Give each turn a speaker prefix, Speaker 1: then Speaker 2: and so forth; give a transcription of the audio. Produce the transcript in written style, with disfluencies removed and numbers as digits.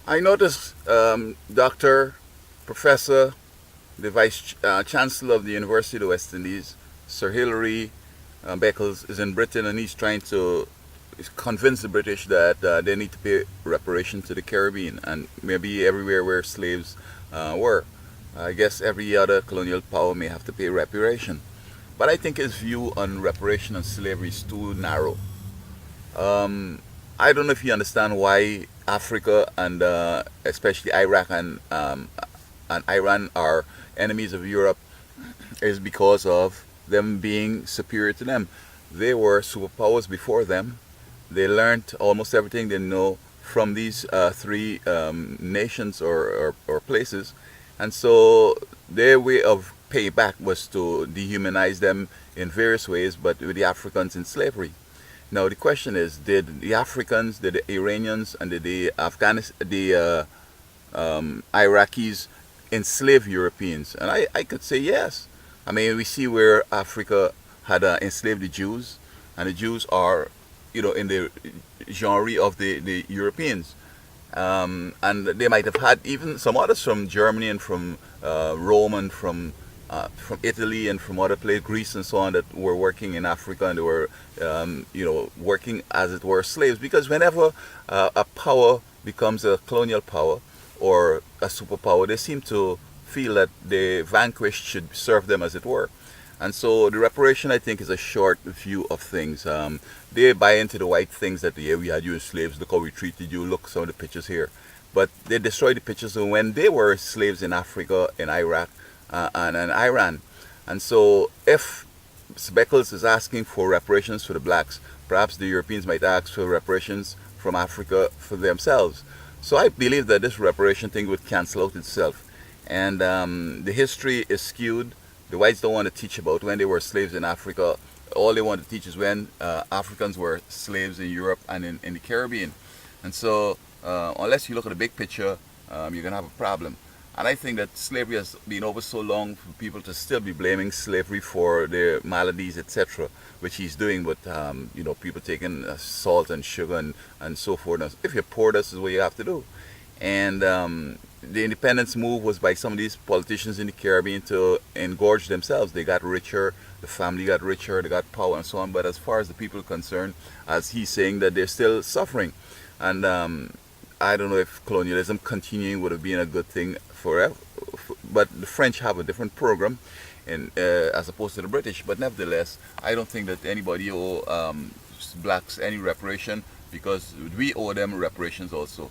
Speaker 1: I noticed Dr. Professor, the Vice Chancellor of the University of the West Indies, Sir Hilary Beckles, is in Britain, and he's trying to convince the British that they need to pay reparations to the Caribbean and maybe everywhere where slaves were. I guess every other colonial power may have to pay reparation. But I think his view on reparation and slavery is too narrow. Um, I don't know if you understand why Africa and especially Iraq and Iran are enemies of Europe is because of them being superior to them. They were superpowers before them. They learned almost everything they know from these three nations or places. And so their way of payback was to dehumanize them in various ways, but with the Africans in slavery. Now the question is, did the Africans, did the Iranians, and did the Iraqis enslave Europeans? And I could say yes. I mean, we see where Africa had enslaved the Jews, and the Jews are, in the genre of the Europeans. And they might have had even some others from Germany and from Rome and from Italy and from other places, Greece and so on, that were working in Africa, and they were, working as it were slaves. Because whenever a power becomes a colonial power or a superpower, they seem to feel that the vanquished should serve them, as it were. And so the reparation, I think, is a short view of things. They buy into the white things that, yeah, we had you as slaves, look how we treated you, look some of the pictures here. But they destroyed the pictures of when they were slaves in Africa, in Iraq, and in Iran. And so if Speckles is asking for reparations for the blacks, perhaps the Europeans might ask for reparations from Africa for themselves. So I believe that this reparation thing would cancel out itself. And the history is skewed. The whites don't want to teach about when they were slaves in Africa. All they want to teach is when Africans were slaves in Europe and in the Caribbean. And so, unless you look at the big picture, you're going to have a problem. And I think that slavery has been over so long for people to still be blaming slavery for their maladies, etc., which he's doing with, people taking salt and sugar and so forth. And if you're poor, this is what you have to do. And the independence move was by some of these politicians in the Caribbean to engorge themselves. They got richer, the family got richer, they got power and so on. But as far as the people are concerned, as he's saying, that they're still suffering. And I don't know if colonialism continuing would have been a good thing forever. But the French have a different program, as opposed to the British. But nevertheless, I don't think that anybody owe blacks any reparation, because we owe them reparations also.